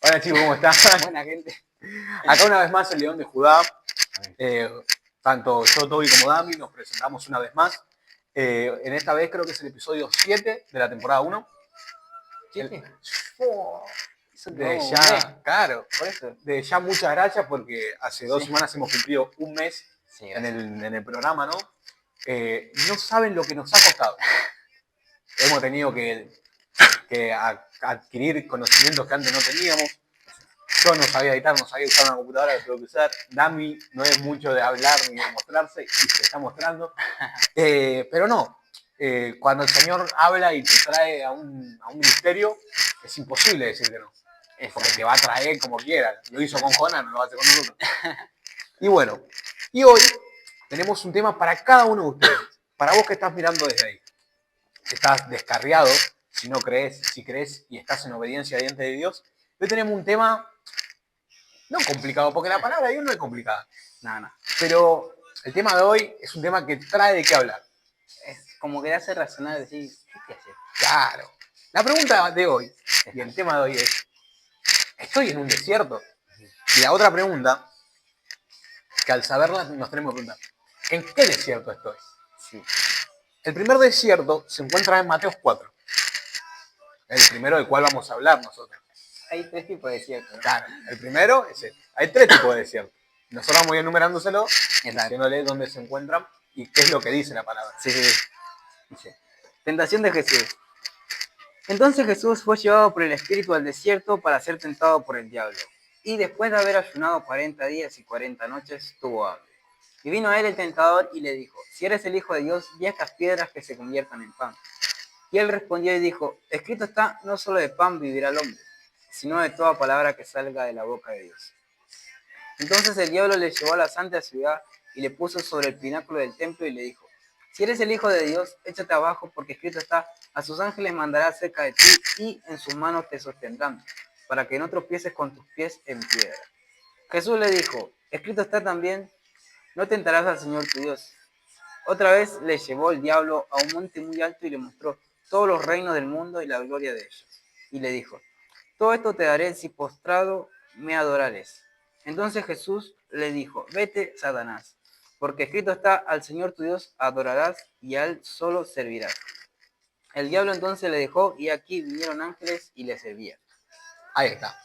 Hola chicos, ¿cómo están? Buena gente. Acá una vez más el León de Judá. Eh, Tanto yo, Toby como Dami nos presentamos una vez más. En esta vez creo que es el episodio 7 de la temporada 1. ¿Chiste? Eso De duró un mes. ya, claro, Por eso. de ya muchas gracias porque hace 2 semanas hemos cumplido un mes Sí, en gracias. el programa, ¿no? No saben lo que nos ha costado. Hemos tenido que adquirir conocimientos que antes no teníamos. Yo no sabía editar, no sabía usar una computadora, la tengo que usar. Dami no es mucho de hablar ni de mostrarse y se está mostrando. Pero no, cuando el Señor habla y te trae a un ministerio, es imposible decir que no. Porque te va a traer como quiera. Lo hizo con Jonás, no lo va a hacer con nosotros. Y bueno, y hoy tenemos un tema para cada uno de ustedes. Para vos que estás mirando desde ahí, que estás descarriado, si no crees, si crees y estás en obediencia delante de Dios, hoy tenemos un tema no complicado, porque la palabra de Dios no es complicada. No. Pero el tema de hoy es un tema que trae de qué hablar. Es como que te hace razonar, decir, ¿qué te hace? Claro. La pregunta de hoy, y el tema de hoy es, ¿estoy en un desierto? Y la otra pregunta, que al saberla nos tenemos que preguntar, ¿en qué desierto estoy? Sí. El primer desierto se encuentra en Mateo 4. El primero del cual vamos a hablar nosotros. Hay tres tipos de desierto, ¿no? Claro, el primero es este. Hay 3 tipos de desierto. Nosotros vamos a ir enumerándoselo, diciéndole dónde se encuentran y qué es lo que dice la palabra. Sí. Dice, tentación de Jesús. Entonces Jesús fue llevado por el Espíritu al desierto para ser tentado por el diablo. Y después de haber ayunado 40 días y 40 noches, tuvo hambre. Y vino a él el tentador y le dijo, si eres el Hijo de Dios, di a estas piedras que se conviertan en pan. Y él respondió y dijo, escrito está, no solo de pan vivirá el hombre, sino de toda palabra que salga de la boca de Dios. Entonces el diablo le llevó a la santa ciudad y le puso sobre el pináculo del templo y le dijo, si eres el Hijo de Dios, échate abajo, porque escrito está, a sus ángeles mandará cerca de ti y en sus manos te sostendrán, para que no tropieces con tus pies en piedra. Jesús le dijo, escrito está también, no tentarás al Señor tu Dios. Otra vez le llevó el diablo a un monte muy alto y le mostró todos los reinos del mundo y la gloria de ellos. Y le dijo, todo esto te daré si postrado me adorares. Entonces Jesús le dijo, vete, Satanás, porque escrito está, al Señor tu Dios adorarás y a él solo servirás. El diablo entonces le dejó y aquí vinieron ángeles y le servían. Ahí está.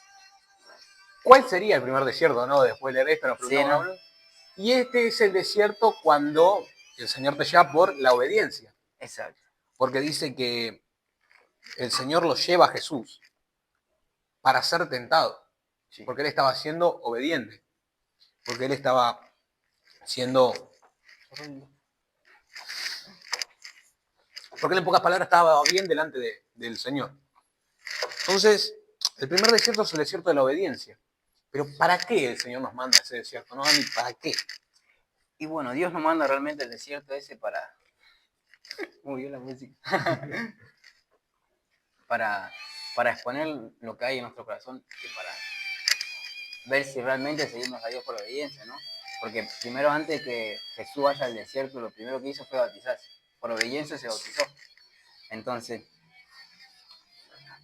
¿Cuál sería el primer desierto, no? Después de leer esto nos preguntamos, ¿no? Y este es el desierto cuando el Señor te lleva por la obediencia. Exacto. Porque dice que el Señor lo lleva a Jesús para ser tentado. Sí. Porque él estaba siendo obediente. Porque él estaba siendo... Porque él en pocas palabras estaba bien delante del Señor. Entonces, el primer desierto es el desierto de la obediencia. Pero ¿para qué el Señor nos manda ese desierto? ¿No, Dani? ¿Para qué? Y bueno, Dios nos manda realmente el desierto ese para... Muy bien la música. para exponer lo que hay en nuestro corazón y para ver si realmente seguimos a Dios por obediencia, ¿no? Porque primero, antes que Jesús vaya al desierto, lo primero que hizo fue bautizarse. Por obediencia se bautizó. Entonces,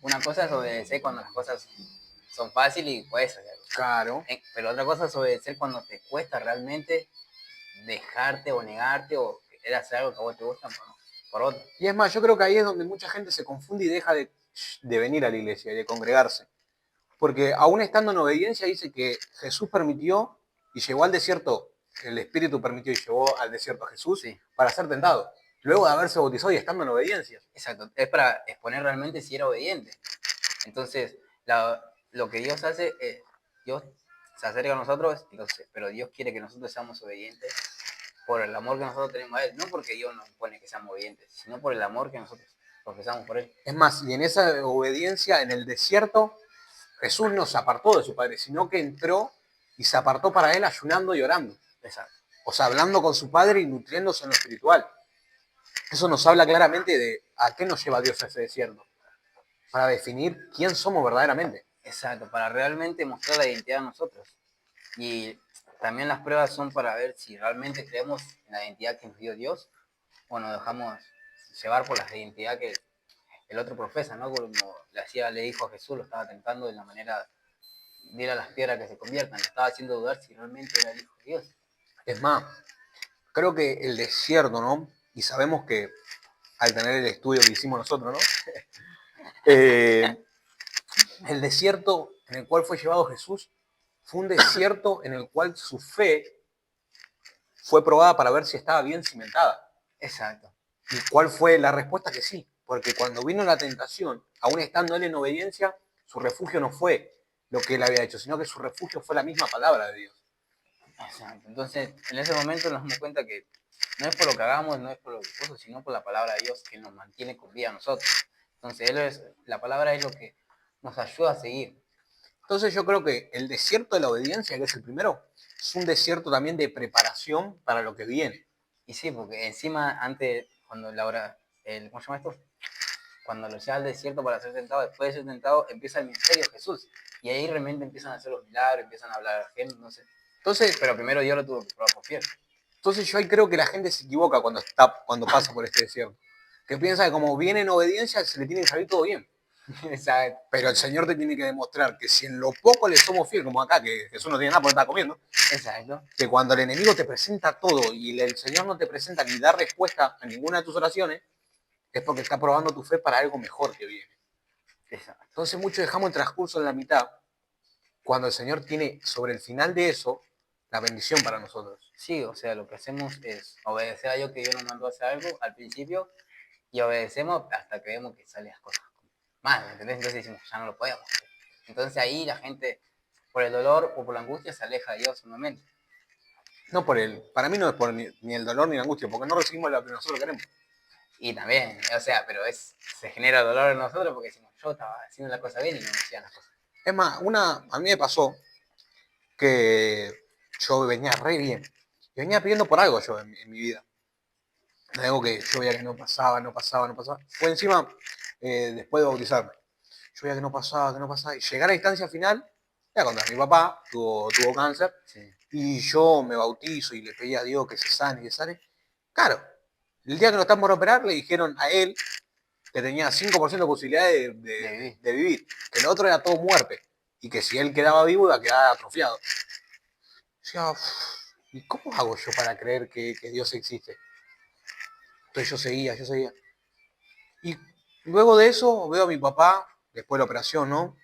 una cosa es obedecer cuando las cosas son fáciles y puedes hacerlo. Claro. Pero otra cosa es obedecer cuando te cuesta realmente dejarte o negarte o querer hacer algo que a vos te gusta por otro. Y es más, yo creo que ahí es donde mucha gente se confunde y deja de venir a la iglesia y de congregarse. Porque aún estando en obediencia dice que Jesús permitió y llevó al desierto, el Espíritu permitió y llevó al desierto a Jesús para ser tentado. Luego de haberse bautizado y estando en obediencia. Exacto, es para exponer realmente si era obediente. Entonces, lo que Dios hace es, Dios se acerca a nosotros, pero Dios quiere que nosotros seamos obedientes por el amor que nosotros tenemos a Él. No porque Dios nos pone que seamos obedientes, sino por el amor que nosotros profesamos por Él. Es más, y en esa obediencia, en el desierto, Jesús no se apartó de su Padre, sino que entró y se apartó para Él ayunando y orando. Exacto. O sea, hablando con su Padre y nutriéndose en lo espiritual. Eso nos habla claramente de a qué nos lleva Dios a ese desierto. Para definir quién somos verdaderamente. Exacto, para realmente mostrar la identidad de nosotros. Y también las pruebas son para ver si realmente creemos en la identidad que nos dio Dios o nos dejamos llevar por la identidad que el otro profesa, ¿no? Como le dijo a Jesús, lo estaba tentando de la manera dile a las piedras que se conviertan. Le estaba haciendo dudar si realmente era el Hijo de Dios. Es más, creo que el desierto, ¿no? Y sabemos que al tener el estudio que hicimos nosotros, ¿no? El desierto en el cual fue llevado Jesús fue un desierto en el cual su fe fue probada para ver si estaba bien cimentada. Exacto. ¿Y cuál fue la respuesta? Que sí, porque cuando vino la tentación, aún estando él en obediencia, su refugio no fue lo que él había hecho, sino que su refugio fue la misma palabra de Dios. Exacto. Entonces, en ese momento nos damos cuenta que no es por lo que hagamos, no es por lo que hacemos, sino por la palabra de Dios que nos mantiene con vida a nosotros. Entonces, la palabra es lo que nos ayuda a seguir. Entonces yo creo que el desierto de la obediencia, que es el primero, es un desierto también de preparación para lo que viene. Y sí, porque encima, antes, cuando ¿cómo se llama esto? Cuando lo lleva al desierto para ser tentado, después de ser tentado, empieza el ministerio de Jesús. Y ahí realmente empiezan a hacer los milagros, empiezan a hablar a la gente, no sé. Entonces, Pero primero Dios lo tuvo que probar por fiel. entonces yo ahí creo que la gente se equivoca cuando pasa por este desierto. Que piensa que como viene en obediencia se le tiene que salir todo bien. Exacto. Pero el Señor te tiene que demostrar que si en lo poco le somos fieles, como acá, que Jesús no tiene nada por estar comiendo, Exacto. que cuando el enemigo te presenta todo y el Señor no te presenta ni da respuesta a ninguna de tus oraciones, es porque está probando tu fe para algo mejor que viene. Exacto. Entonces muchos dejamos el transcurso en la mitad, cuando el Señor tiene sobre el final de eso la bendición para nosotros. Sí, o sea, lo que hacemos es obedecer a Dios, que Dios nos mandó a hacer algo al principio, y obedecemos hasta que vemos que salen las cosas mal, ¿entendés? Entonces decimos, ya no lo podemos hacer. Entonces ahí la gente, por el dolor o por la angustia, se aleja de Dios un momento. No por para mí no es por ni el dolor ni la angustia, porque no recibimos lo que nosotros queremos. Y también, o sea, pero se genera dolor en nosotros porque decimos, yo estaba haciendo la cosa bien y no me hacían las cosas. Es más, a mí me pasó que yo venía re bien. Y venía pidiendo por algo yo en mi vida. Algo que yo veía que no pasaba, no pasaba, no pasaba. Fue encima, después de bautizarme. Yo veía que no pasaba, que no pasaba. Y llegar a la instancia final, era cuando mi papá tuvo cáncer. Sí. Y yo me bautizo y le pedí a Dios que se sane, que sane. Claro, el día que lo están por operar, le dijeron a él que tenía 5% de posibilidad de vivir. Que el otro era todo muerte. Y que si él quedaba vivo, iba a quedar atrofiado. Yo decía, ¿y cómo hago yo para creer que Dios existe? Entonces yo seguía. Y luego de eso veo a mi papá, después de la operación, ¿no?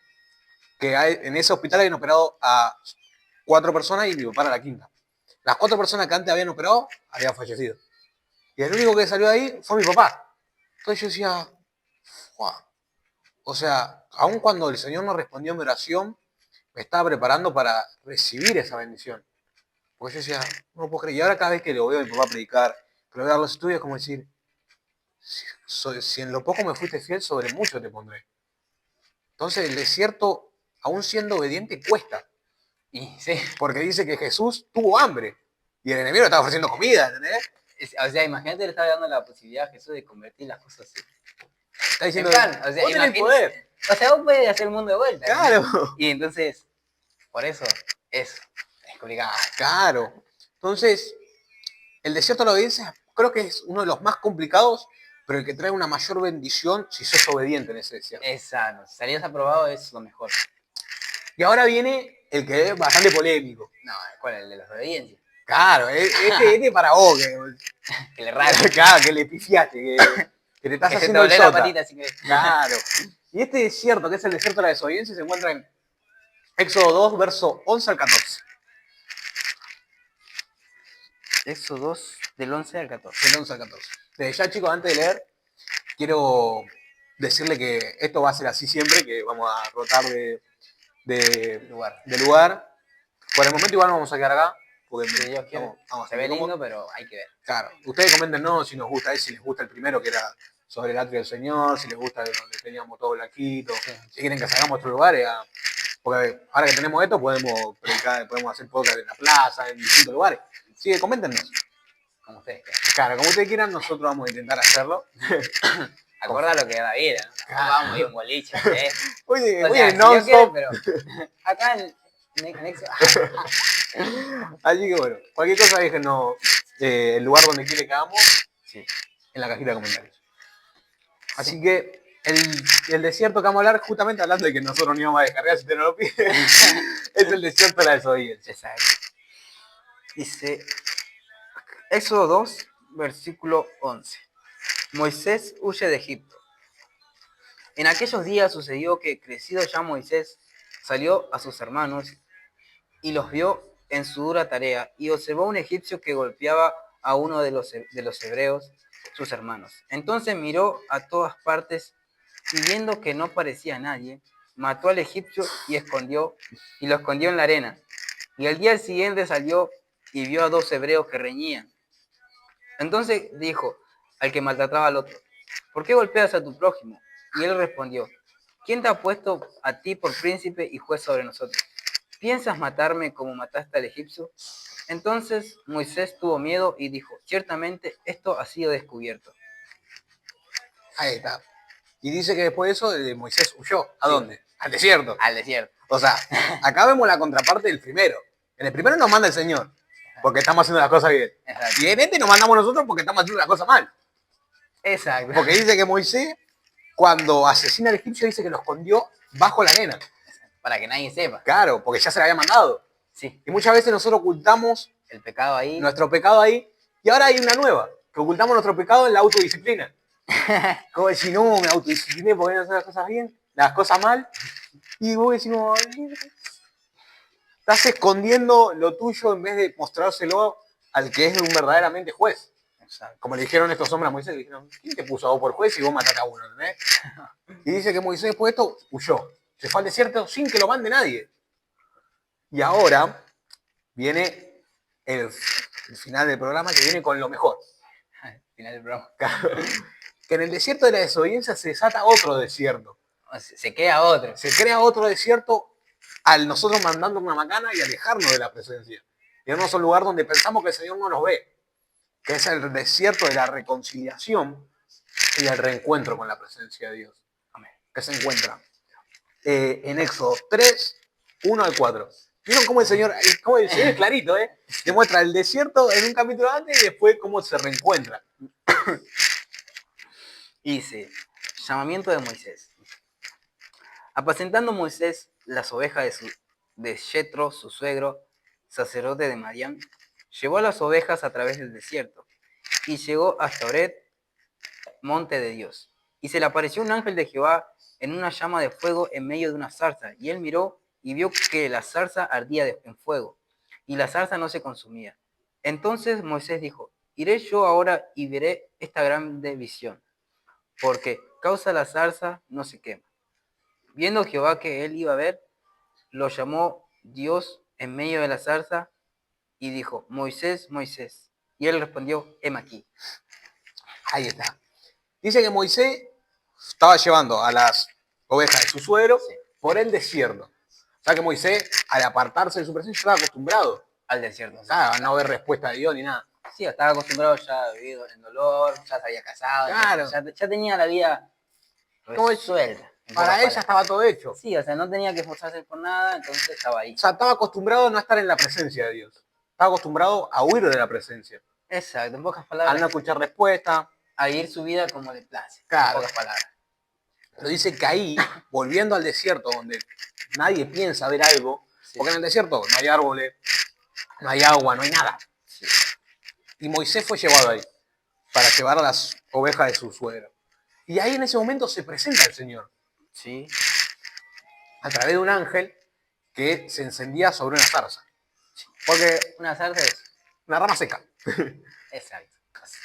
Que en ese hospital habían operado a 4 personas y mi papá era la quinta. Las 4 personas que antes habían operado habían fallecido. Y el único que salió de ahí fue mi papá. Entonces yo decía, ¡fua! O sea, aun cuando el Señor no respondió a mi oración, me estaba preparando para recibir esa bendición. Porque yo decía, no lo puedo creer. Y ahora cada vez que lo veo a mi papá predicar, que lo veo a los estudios, es como decir, si en lo poco me fuiste fiel, sobre mucho te pondré. Entonces el desierto, aún siendo obediente, cuesta. Y sí, Porque dice que Jesús tuvo hambre y el enemigo le estaba ofreciendo comida, ¿entendés? o sea, imagínate, le estaba dando la posibilidad a Jesús de convertir las cosas así. Está diciendo, En plan, o sea, vos tenés poder. O sea, vos podés hacer el mundo de vuelta. Claro. ¿No? Y entonces, por eso es complicado. Claro. Entonces, el desierto de la obediencia creo que es uno de los más complicados, pero el que trae una mayor bendición si sos obediente en ese desierto. Exacto. Si salías aprobado es lo mejor. Y ahora viene el que es bastante polémico. No, ¿cuál? El de las obediencias. Claro, este para vos, Que le raro. claro, que le pifiaste, que te estás Que se haciendo el doblé la sota. patita si querés. Claro. Y este desierto, que es el desierto de la desobediencia, se encuentra en Éxodo 2, verso 11 al 14. Éxodo 2, del 11 al 14. Del 11 al 14. Desde ya, chicos, antes de leer, quiero decirle que esto va a ser así siempre, que vamos a rotar de lugar. Por el momento igual nos vamos a quedar acá, porque Si Dios quiere. Se ve lindo, pero hay que ver. Claro, ustedes coméntenos si nos gusta, si les gusta el primero que era sobre el atrio del Señor, si les gusta donde teníamos todo blanquito, Sí. si quieren que salgamos a otros lugares, porque ahora que tenemos esto podemos predicar, podemos hacer podcast en la plaza, en distintos lugares. Sí, coméntenos. Como ustedes quieran. Claro, como ustedes quieran, nosotros vamos a intentar hacerlo. Acordá lo que da vida, ¿no? Claro. Vamos a ir a un boliche, ¿eh? Oye, O sea, si no Dios quiere, pero acá en anexo. Así que bueno, cualquier cosa déjenos el lugar donde quiere que hagamos Sí. en la cajita de comentarios. Así que el desierto que vamos a hablar, justamente hablando de que nosotros no íbamos a descargar si te no lo pides, es el desierto de la desobediencia. Exacto. Dice Éxodo 2, versículo 11. Moisés huye de Egipto. En aquellos días sucedió que, crecido ya Moisés, salió a sus hermanos y los vio en su dura tarea, y observó a un egipcio que golpeaba a uno de los hebreos, sus hermanos. Entonces miró a todas partes y viendo que no parecía nadie, mató al egipcio y lo escondió en la arena. Y al día siguiente salió y vio a 2 hebreos que reñían. Entonces dijo al que maltrataba al otro: ¿por qué golpeas a tu prójimo? Y él respondió: ¿quién te ha puesto a ti por príncipe y juez sobre nosotros? ¿Piensas matarme como mataste al egipcio? Entonces Moisés tuvo miedo y dijo: ciertamente esto ha sido descubierto. Ahí está. Y dice que después de eso Moisés huyó. ¿A dónde? Al desierto. Al desierto. O sea, acá vemos la contraparte del primero. En el primero nos manda el Señor, porque estamos haciendo las cosas bien. Exacto. Y en este nos mandamos nosotros porque estamos haciendo las cosas mal. Exacto. Porque dice que Moisés, cuando asesina al egipcio, dice que lo escondió bajo la arena. Para que nadie sepa. Claro, porque ya se le había mandado. Sí. Y muchas veces nosotros ocultamos el pecado ahí. Nuestro pecado ahí. Y ahora hay una nueva, que ocultamos nuestro pecado en la autodisciplina. Como decir, no, me autodiscipliné porque no hacer las cosas bien, las cosas mal. Y vos decís, no, estás escondiendo lo tuyo en vez de mostrárselo al que es un verdaderamente juez. Exacto. Como le dijeron estos hombres a Moisés, le dijeron, ¿quién te puso a vos por juez y vos mataste a uno? ¿Entendés? Y dice que Moisés después de esto huyó. Se fue al desierto sin que lo mande nadie. Y ahora viene el final del programa, que viene con lo mejor. Final del programa. Que en el desierto de la desobediencia se desata otro desierto. Se crea otro. Se crea otro desierto al nosotros mandando una macana y alejarnos de la presencia. Irnos a un lugar donde pensamos que el Señor no nos ve. Que es el desierto de la reconciliación y el reencuentro con la presencia de Dios. Amén. Que se encuentra en Éxodo 3, 1 al 4. ¿Vieron cómo el Señor es clarito, demuestra el desierto en un capítulo antes y después cómo se reencuentra? Dice, llamamiento de Moisés. Apacentando Moisés las ovejas de Jetro, su suegro, sacerdote de Madián, llevó las ovejas a través del desierto y llegó hasta Horeb, monte de Dios. Y se le apareció un ángel de Jehová en una llama de fuego en medio de una zarza. Y él miró y vio que la zarza ardía en fuego, y la zarza no se consumía. Entonces Moisés dijo: iré yo ahora y veré esta grande visión, porque causa la zarza no se quema. Viendo Jehová que él iba a ver, lo llamó Dios en medio de la zarza y dijo: Moisés, Moisés. Y él respondió: heme aquí. Ahí está. Dice que Moisés estaba llevando a las ovejas de su suegro por el desierto. O sea que Moisés, al apartarse de su presencia, estaba acostumbrado al desierto. A no ver respuesta de Dios ni nada. Sí, estaba acostumbrado, ya a vivir en dolor, ya se había casado, claro. ya tenía la vida resuelta. Para ella estaba todo hecho. Sí, o sea, no tenía que esforzarse por nada, entonces estaba ahí. O sea, estaba acostumbrado a no estar en la presencia de Dios. Estaba acostumbrado a huir de la presencia. Exacto, en pocas palabras. A no escuchar respuesta. A vivir su vida como le place. Claro. En pocas palabras. Pero dice que ahí, volviendo al desierto, donde nadie piensa ver algo, sí. Porque en el desierto no hay árboles, no hay agua, no hay nada. Sí. Y Moisés fue llevado ahí para llevar a las ovejas de su suegro. Y ahí en ese momento se presenta el Señor. Sí. A través de un ángel que se encendía sobre una zarza. Porque una zarza es una rama seca. Exacto.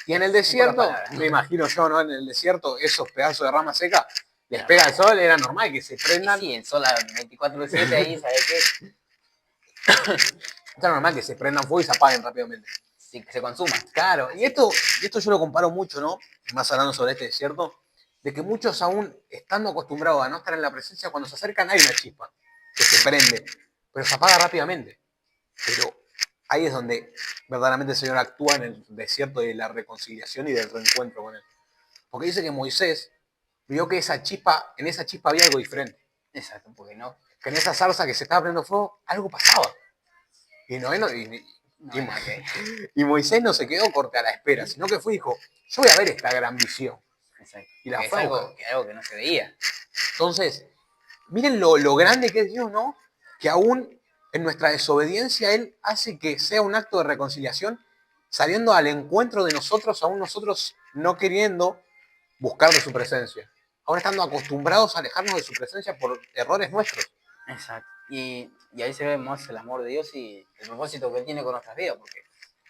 Y en el desierto, me imagino yo, ¿no? En el desierto, esos pedazos de rama seca, les pega el sol, era normal que se prendan. Sí, el sol a 24/7 ahí, ¿sabes qué? Era normal que se prendan fuego y se apaguen rápidamente. Sí, que se consuman. Claro, y esto yo lo comparo mucho, ¿no? Más hablando sobre este desierto, de que muchos aún estando acostumbrados a no estar en la presencia, cuando se acercan hay una chispa que se prende, pero se apaga rápidamente. Pero ahí es donde verdaderamente el Señor actúa en el desierto de la reconciliación y del reencuentro con Él. Porque dice que Moisés vio que en esa chispa había algo diferente. Exacto, porque no. Que en esa zarza que se estaba prendiendo fuego, algo pasaba. Y Moisés no se quedó corte a la espera, sino que fue y dijo: yo voy a ver esta gran visión. Exacto. Y la Es fue a buscar. algo que no se veía. Entonces, miren lo grande que es Dios, ¿no? Que aún en nuestra desobediencia Él hace que sea un acto de reconciliación, saliendo al encuentro de nosotros, aún nosotros no queriendo buscar de su presencia. Aún estando acostumbrados a alejarnos de su presencia por errores nuestros. Exacto. Y ahí se ve más el amor de Dios y el propósito que Él tiene con nuestras vidas, porque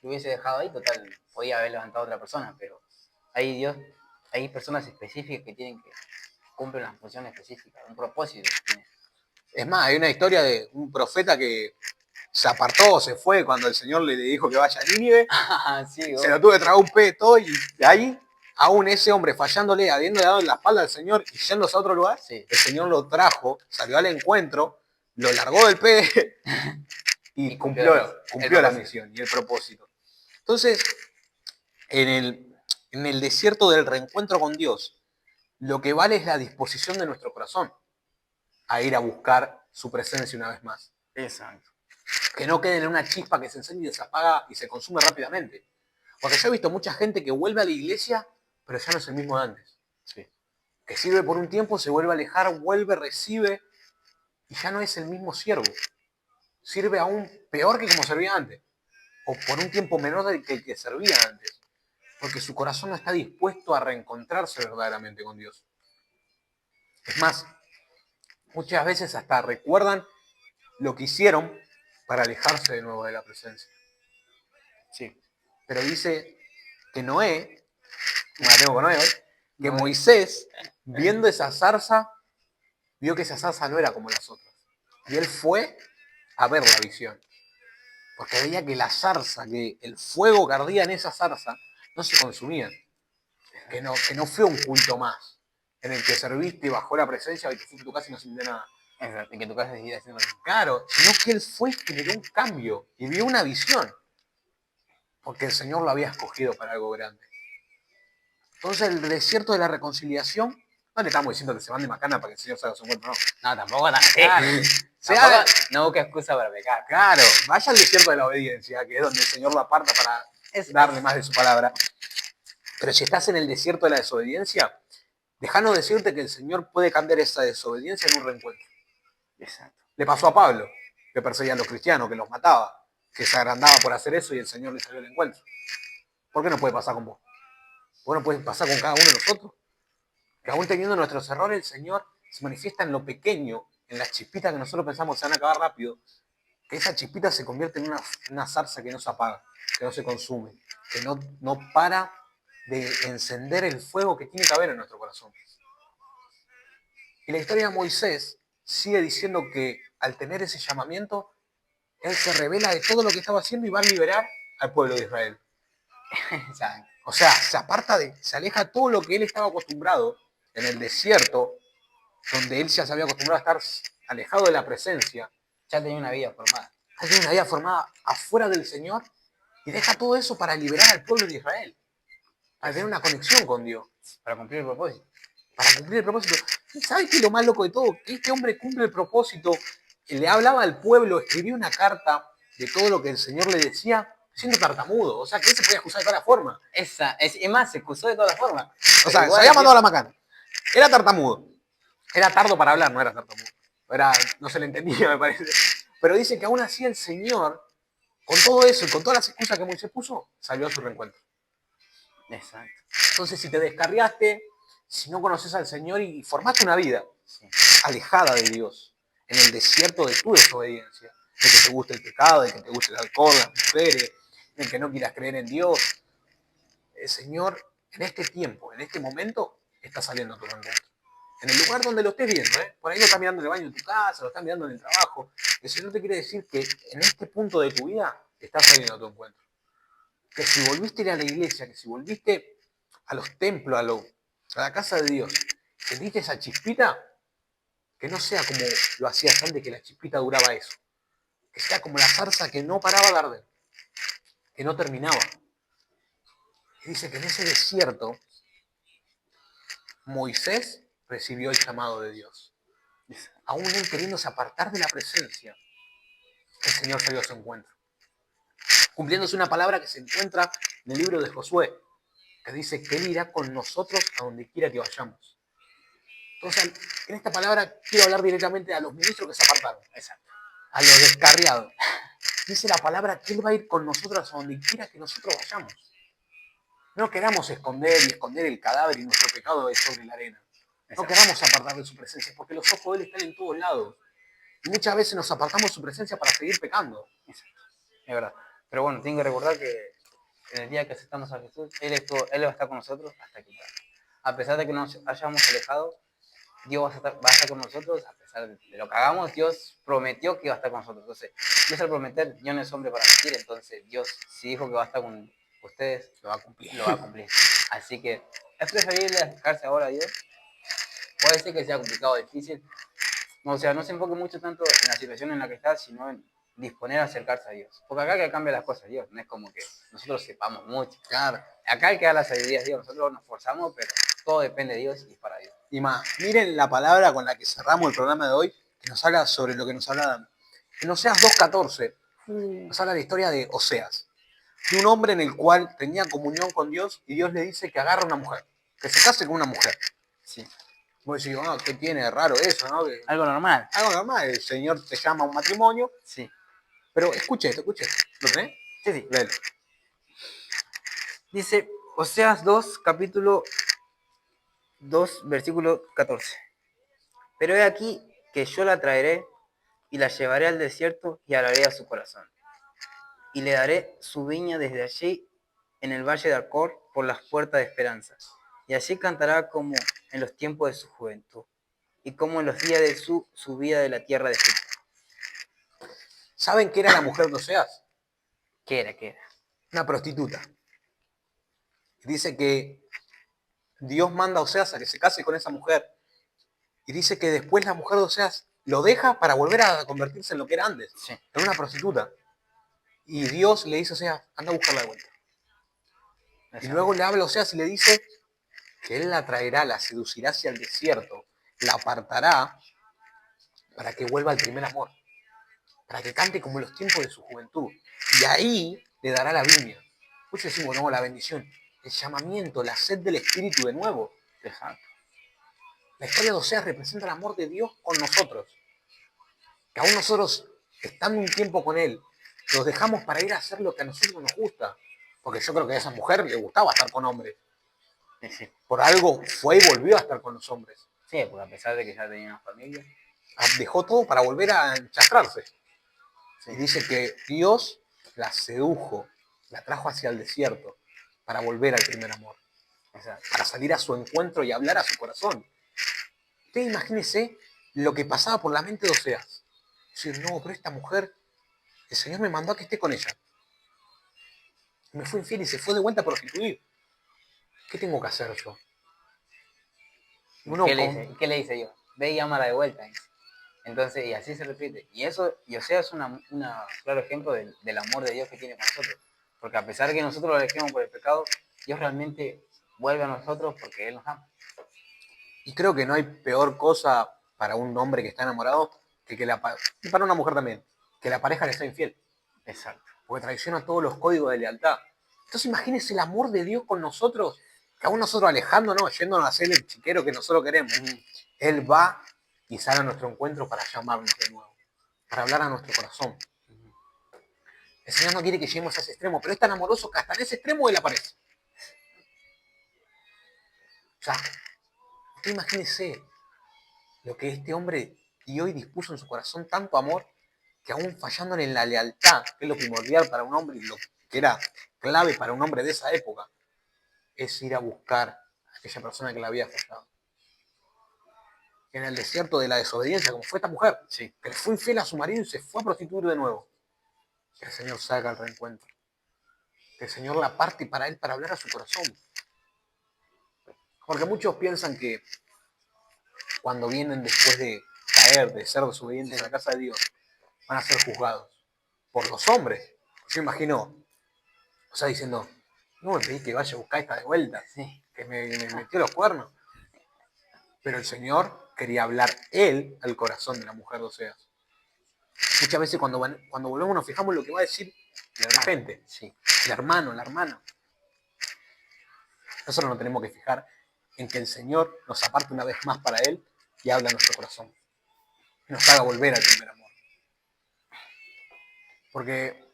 lo hubiese dejado ahí, total, podía haber levantado a otra persona, pero ahí Dios, hay personas específicas que tienen que cumplir una función específica, un propósito que tiene. Es más, hay una historia de un profeta que se apartó, se fue cuando el Señor le dijo que vaya a Nínive. Sí, Se lo tuve que tragar un pedo y de ahí, aún ese hombre fallándole, habiéndole dado en la espalda al Señor y yéndose a otro lugar, sí. el Señor lo trajo, salió al encuentro, lo largó del pe y cumplió la misión y el propósito. Entonces, en el desierto del reencuentro con Dios, lo que vale es la disposición de nuestro corazón a ir a buscar su presencia una vez más. Exacto. Que no quede en una chispa que se enciende y se apaga y se consume rápidamente. Porque yo he visto mucha gente que vuelve a la iglesia, pero ya no es el mismo de antes. Sí. Que sirve por un tiempo, se vuelve a alejar, vuelve, recibe, y ya no es el mismo siervo. Sirve aún peor que como servía antes. O por un tiempo menor del que el que servía antes. Porque su corazón no está dispuesto a reencontrarse verdaderamente con Dios. Es más, muchas veces hasta recuerdan lo que hicieron para alejarse de nuevo de la presencia. Sí. Pero dice que Noé, me la tengo con Noé hoy, que Noé. Moisés, viendo esa zarza, vio que esa zarza no era como las otras. Y él fue a ver la visión. Porque veía que la zarza, que el fuego que ardía en esa zarza, no se consumía. Que no fue un culto más, en el que serviste y bajó la presencia y te fuiste a tu casa y no sintió nada. Exacto. En que tu casa seguía haciendo lo mismo. Claro, sino que él fue y generó un cambio y vio una visión. Porque el Señor lo había escogido para algo grande. Entonces el desierto de la reconciliación, no le estamos diciendo que se van de macana para que el Señor se haga su encuentro, no. No, tampoco tan así. Claro. Tampoco, no busca excusa para pecar. Claro, vaya al desierto de la obediencia, que es donde el Señor lo aparta para darle más de su palabra. Pero si estás en el desierto de la desobediencia, déjanos decirte que el Señor puede cambiar esa desobediencia en un reencuentro. Exacto. Le pasó a Pablo, que perseguía a los cristianos, que los mataba, que se agrandaba por hacer eso y el Señor le salió al encuentro. ¿Por qué no puede pasar con vos? ¿Por qué no puede pasar con cada uno de nosotros? Que aún teniendo nuestros errores, el Señor se manifiesta en lo pequeño, en las chispitas que nosotros pensamos se van a acabar rápido, que esa chispita se convierte en una zarza que no se apaga, que no se consume, que no para de encender el fuego que tiene que haber en nuestro corazón. Y la historia de Moisés sigue diciendo que al tener ese llamamiento, él se revela de todo lo que estaba haciendo y va a liberar al pueblo de Israel. O sea, se aleja de todo lo que él estaba acostumbrado en el desierto, donde él ya se había acostumbrado a estar alejado de la presencia. Ya tenía una vida formada. Ya tiene una vida formada afuera del Señor y deja todo eso para liberar al pueblo de Israel, para tener una conexión con Dios, Para cumplir el propósito. para cumplir el propósito. ¿Sabes qué es lo más loco de todo? Que este hombre cumple el propósito, le hablaba al pueblo, escribió una carta de todo lo que el Señor le decía, siendo tartamudo. O sea, que él se podía excusar de todas las formas. Es más, se excusó de todas formas. O sea, se había mandado a la macana. Era tartamudo. Era tardo para hablar, no era tartamudo. No se le entendía, me parece. Pero dice que aún así el Señor, con todo eso y con todas las excusas que Moisés puso, salió a su reencuentro. Exacto. Entonces, si te descarriaste, si no conoces al Señor y formaste una vida Sí. alejada de Dios, en el desierto de tu desobediencia, de que te guste el pecado, de que te guste el alcohol, las mujeres, de que no quieras creer en Dios, el Señor en este tiempo, en este momento, está saliendo a tu reencuentro. En el lugar donde lo estés viendo, por ahí lo estás mirando en el baño de tu casa, lo estás mirando en el trabajo. El Señor te quiere decir que en este punto de tu vida estás saliendo a tu encuentro. Que si volviste a ir a la iglesia, que si volviste a los templos, a la casa de Dios, sentiste esa chispita, que no sea como lo hacías antes, que la chispita duraba eso. Que sea como la zarza que no paraba de arder, que no terminaba. Y dice que en ese desierto, Moisés recibió el llamado de Dios. Aún él queriéndose apartar de la presencia, el Señor salió a su encuentro. Cumpliéndose una palabra que se encuentra en el libro de Josué, que dice que Él irá con nosotros a donde quiera que vayamos. Entonces, en esta palabra quiero hablar directamente a los ministros que se apartaron. Exacto. A los descarriados. Dice la palabra que Él va a ir con nosotros a donde quiera que nosotros vayamos. No queramos esconder el cadáver y nuestro pecado sobre la arena. No queramos apartar de su presencia, porque los ojos de Él están en todos lados. Y muchas veces nos apartamos de su presencia para seguir pecando. Exacto. Es verdad. Pero bueno, tengo que recordar que en el día que aceptamos a Jesús, Él va a estar con nosotros hasta que muera. A pesar de que nos hayamos alejado, Dios va a estar con nosotros, a pesar de lo que hagamos, Dios prometió que va a estar con nosotros. Entonces, Dios al prometer, Dios no es hombre para mentir, entonces Dios, si dijo que va a estar con ustedes, Lo va a cumplir. lo va a cumplir. Así que es preferible acercarse ahora a Dios. Puede ser que sea complicado o difícil. O sea, no se enfoque mucho tanto en la situación en la que está, sino en disponer a acercarse a Dios. Porque acá que cambia las cosas Dios, no es como que nosotros sepamos mucho. Claro. Acá el que da la sabiduría es Dios, nosotros nos forzamos, pero todo depende de Dios y es para Dios. Y más, miren la palabra con la que cerramos el programa de hoy, que nos habla sobre lo que nos habla en Oseas 2.14. Nos habla de la historia de Oseas, de un hombre en el cual tenía comunión con Dios y Dios le dice que agarre a una mujer, que se case con una mujer. Sí. Vos decís, oh, ¿qué tiene de raro eso, no? Algo normal. Algo normal, el Señor te llama a un matrimonio. Sí. Pero escuche esto. ¿Lo tenés? Sí, sí. Léelo. Dice Oseas 2, capítulo 2, versículo 14. Pero he aquí que yo la traeré y la llevaré al desierto y hablaré a su corazón. Y le daré su viña desde allí en el valle de Acor por las puertas de esperanza. Y allí cantará como en los tiempos de su juventud y como en los días de su subida de la tierra de Egipto. ¿Saben qué era la mujer de Oseas? ¿Qué era? ¿Qué era? Una prostituta. Dice que Dios manda a Oseas a que se case con esa mujer. Y dice que después la mujer de Oseas lo deja para volver a convertirse en lo que era antes, Sí. en una prostituta. Y Dios le dice a Oseas, anda a buscarla de vuelta. Y luego le habla a Oseas y le dice que él la traerá, la seducirá hacia el desierto, la apartará para que vuelva al primer amor, para que cante como en los tiempos de su juventud. Y ahí le dará la viña. Muchos decimos, no, la bendición, el llamamiento, la sed del Espíritu de nuevo. Exacto. La historia de Oseas representa el amor de Dios con nosotros. Que aún nosotros, estando un tiempo con Él, los dejamos para ir a hacer lo que a nosotros nos gusta. Porque yo creo que a esa mujer le gustaba estar con hombres. Sí. Por algo fue y volvió a estar con los hombres. Sí, porque a pesar de que ya tenía una familia. Dejó todo para volver a enchastrarse. Sí. Y dice que Dios la sedujo, la trajo hacia el desierto para volver al primer amor. Exacto. Para salir a su encuentro y hablar a su corazón. Usted imagínese lo que pasaba por la mente de Oseas. Decir, no, pero esta mujer, el Señor me mandó a que esté con ella. Me fue infiel y se fue de vuelta a prostituir. ¿Qué tengo que hacer yo? ¿Qué le dice Dios? Ve y ámala de vuelta. Dice. Entonces, y así se repite. Y Oseas es un claro ejemplo del amor de Dios que tiene con nosotros. Porque a pesar de que nosotros lo dejemos por el pecado, Dios realmente vuelve a nosotros porque Él nos ama. Y creo que no hay peor cosa para un hombre que está enamorado y para una mujer también, que la pareja le sea infiel. Exacto. Porque traiciona todos los códigos de lealtad. Entonces imagínense el amor de Dios con nosotros, que aún nosotros alejándonos, yéndonos a hacer el chiquero que nosotros queremos, Él va y sale a nuestro encuentro para llamarnos de nuevo, para hablar a nuestro corazón. El Señor no quiere que lleguemos a ese extremo, pero es tan amoroso que hasta en ese extremo Él aparece. O sea, usted imagínese lo que este hombre y hoy dispuso en su corazón tanto amor, que aún fallándole en la lealtad, que es lo primordial para un hombre y lo que era clave para un hombre de esa época, es ir a buscar a aquella persona que la había fallado. En el desierto de la desobediencia, como fue esta mujer, sí, que le fue infiel a su marido y se fue a prostituir de nuevo. Que el Señor salga al reencuentro. Que el Señor la parte para él, para hablar a su corazón. Porque muchos piensan que cuando vienen después de caer, de ser desobedientes a la casa de Dios, van a ser juzgados por los hombres. Yo imagino, o sea, diciendo, no me pedí que vaya a buscar esta de vuelta, sí, que me metió los cuernos. Pero el Señor quería hablar Él al corazón de la mujer de Oseas. Muchas veces cuando volvemos nos fijamos en lo que va a decir de repente. sí. El hermano, la hermana. Nosotros nos tenemos que fijar en que el Señor nos aparte una vez más para Él y habla a nuestro corazón. Y nos haga volver al primer amor. Porque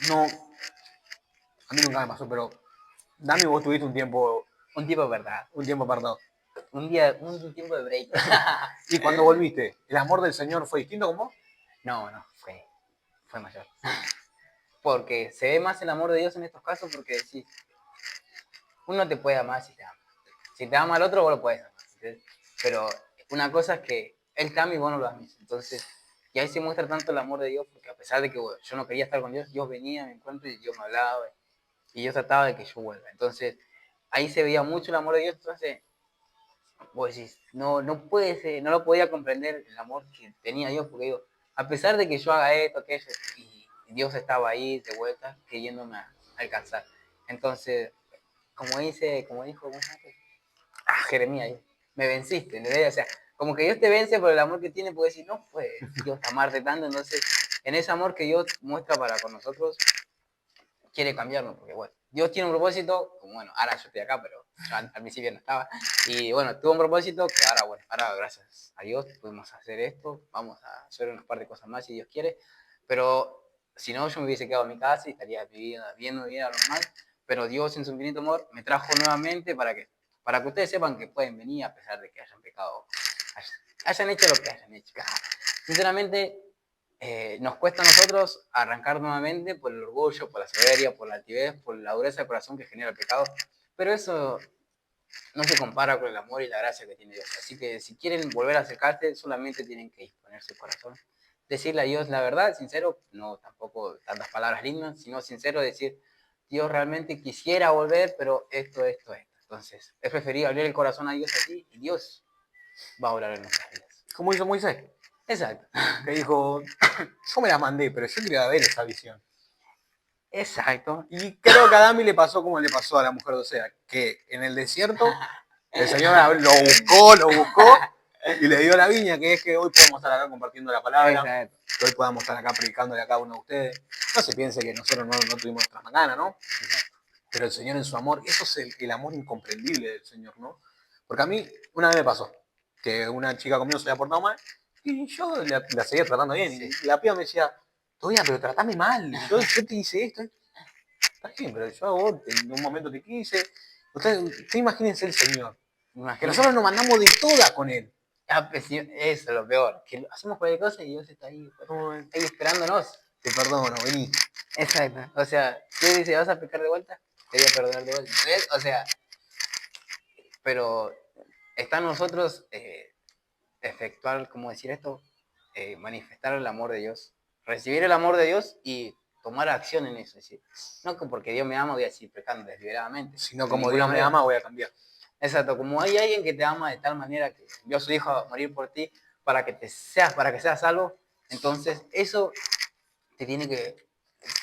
no, a mí nunca me pasó, pero Dami, vos tuviste un tiempo verdad. apartado. Un tiempo de break. Y cuando volviste, ¿el amor del Señor fue distinto con vos? No, fue mayor. Porque se ve más el amor de Dios en estos casos porque decís, uno te puede amar si te ama. Si te ama al otro, vos lo puedes amar. ¿Entendés? Pero una cosa es que Él te ama y vos no lo ames. Entonces, y ahí se muestra tanto el amor de Dios, porque a pesar de que bueno, yo no quería estar con Dios, Dios venía a mi encuentro y Dios me hablaba y yo trataba de que yo vuelva. Entonces, ahí se veía mucho el amor de Dios. Entonces, vos decís, no puede ser, no lo podía comprender el amor que tenía Dios, porque digo, a pesar de que yo haga esto, aquello, y Dios estaba ahí de vuelta, queriéndome alcanzar. Entonces, como dijo Jeremías, me venciste, ¿entendés? O sea, como que Dios te vence por el amor que tiene, puede decir, no puede Dios amarte tanto, entonces, en ese amor que Dios muestra para con nosotros, quiere cambiarnos, porque bueno, Dios tiene un propósito, como bueno, ahora yo estoy acá, pero yo al principio no estaba, y bueno, tuvo un propósito que ahora, bueno, ahora gracias a Dios pudimos hacer esto, vamos a hacer unas par de cosas más si Dios quiere, pero si no, yo me hubiese quedado en mi casa y estaría viviendo mi vida normal, pero Dios en su infinito amor me trajo nuevamente para que ustedes sepan que pueden venir a pesar de que hayan pecado, hayan hecho lo que hayan hecho. Sinceramente, nos cuesta a nosotros arrancar nuevamente por el orgullo, por la soberbia, por la altivez, por la dureza de corazón que genera el pecado, pero eso no se compara con el amor y la gracia que tiene Dios. Así que si quieren volver a acercarse, solamente tienen que disponer su corazón, decirle a Dios la verdad, sincero, no tampoco tantas palabras lindas, sino sincero, decir, Dios realmente quisiera volver, pero esto. Entonces, es preferible abrir el corazón a Dios así y Dios va a orar en nuestras vidas. Como hizo Moisés, Exacto. que dijo, yo me la mandé, pero yo quería ver esa visión. Exacto. Y creo que a Dami le pasó como le pasó a la mujer de Osea, que en el desierto el Señor lo buscó y le dio la viña, que es que hoy podemos estar acá compartiendo la palabra, Exacto. que hoy podamos estar acá predicándole a cada uno de ustedes. No se piense que nosotros no tuvimos nuestras macanas, ¿no? Pero el Señor en su amor, eso es el amor incomprendible del Señor, ¿no? Porque a mí una vez me pasó que una chica conmigo se había portado mal y yo la seguía tratando bien. Sí. Y la piba me decía, todavía, pero tratame mal, yo te hice esto. Está bien, pero yo a vos en un momento te quise. Usted imagínense el Señor, que nosotros nos mandamos de toda con Él. Eso es lo peor, que hacemos cualquier cosa y Dios está ahí esperándonos. Te perdono, vení. Exacto. O sea, si Dios dice, ¿vas a pecar de vuelta? Te voy a perdonar de vuelta. ¿Ves? O sea, pero está en nosotros efectuar, ¿cómo decir esto? Manifestar el amor de Dios. Recibir el amor de Dios y tomar acción en eso. Es decir, no que porque Dios me ama voy a seguir pecando deliberadamente. Sino como Dios me ama, voy a cambiar. Exacto, como hay alguien que te ama de tal manera que envió a su hijo a morir por ti para que seas salvo, entonces eso te tiene que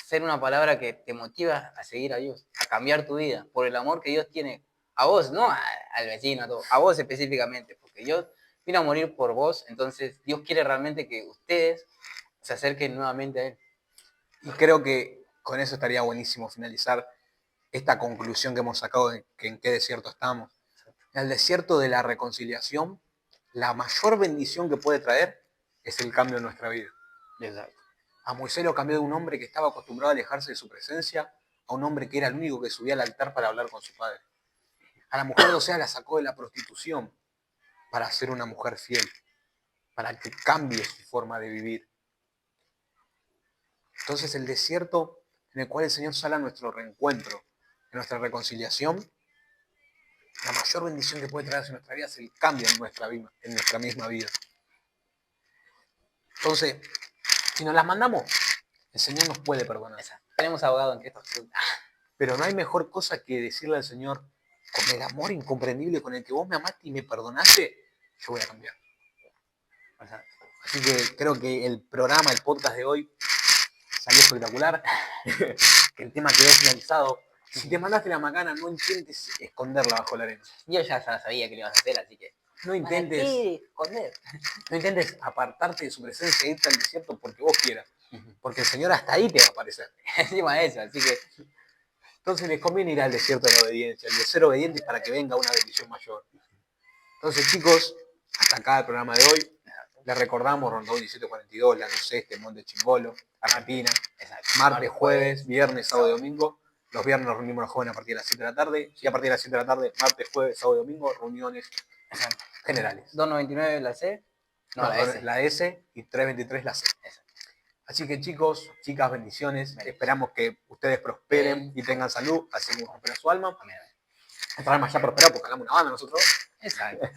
ser una palabra que te motiva a seguir a Dios, a cambiar tu vida, por el amor que Dios tiene a vos, no al vecino, a vos específicamente, porque Dios vino a morir por vos, entonces Dios quiere realmente que ustedes se acerquen nuevamente a Él. Y creo que con eso estaría buenísimo finalizar esta conclusión que hemos sacado de que en qué desierto estamos. En el desierto de la reconciliación, la mayor bendición que puede traer es el cambio en nuestra vida. Exacto. A Moisés lo cambió de un hombre que estaba acostumbrado a alejarse de su presencia a un hombre que era el único que subía al altar para hablar con su padre. A la mujer de Osea la sacó de la prostitución para ser una mujer fiel, para que cambie su forma de vivir. Entonces el desierto en el cual el Señor sale a nuestro reencuentro, en nuestra reconciliación, la mayor bendición que puede traer en nuestra vida es el cambio en nuestra misma vida. Entonces, si nos las mandamos, el Señor nos puede perdonar. Tenemos abogado en Cristo. Pero no hay mejor cosa que decirle al Señor, con el amor incomprendible con el que vos me amaste y me perdonaste, yo voy a cambiar. Así que creo que el podcast de hoy salió espectacular, que el tema quedó finalizado. Si te mandaste la macana, no intentes esconderla bajo la arena. Yo ya sabía que lo ibas a hacer, así que no intentes esconder. No intentes apartarte de su presencia e irte al desierto porque vos quieras. Porque el Señor hasta ahí te va a aparecer. Encima de eso, así que Entonces les conviene ir al desierto de la obediencia, el de ser obedientes para que venga una bendición mayor. Entonces, chicos, hasta acá el programa de hoy. Les recordamos Rondón 1742, La No Este, Monte Chingolo, Argentina. Martes, jueves, viernes, sábado y domingo. Los viernes nos reunimos los jóvenes a partir de las 7 de la tarde. Y a partir de las 7 de la tarde, martes, jueves, sábado y domingo, reuniones generales. 2.99 la C. No, la S. La S y 3.23 la C. Así que chicos, chicas, bendiciones. Esperamos que ustedes prosperen y tengan salud, así como prospera su alma. Nuestra alma ya prosperó porque hagamos una banda nosotros. Exacto.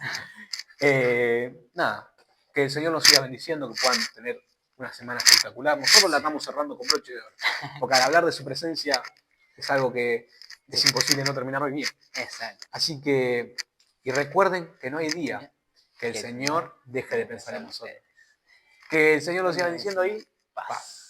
Nada, que el Señor nos siga bendiciendo, que puedan tener una semana espectacular. Nosotros la estamos cerrando con broche de oro, porque al hablar de su presencia es algo que es imposible no terminar hoy bien. Exacto. Así que, y recuerden que no hay día que el Señor deje de pensar en nosotros. Que el Señor nos siga bendiciendo ahí. Paz.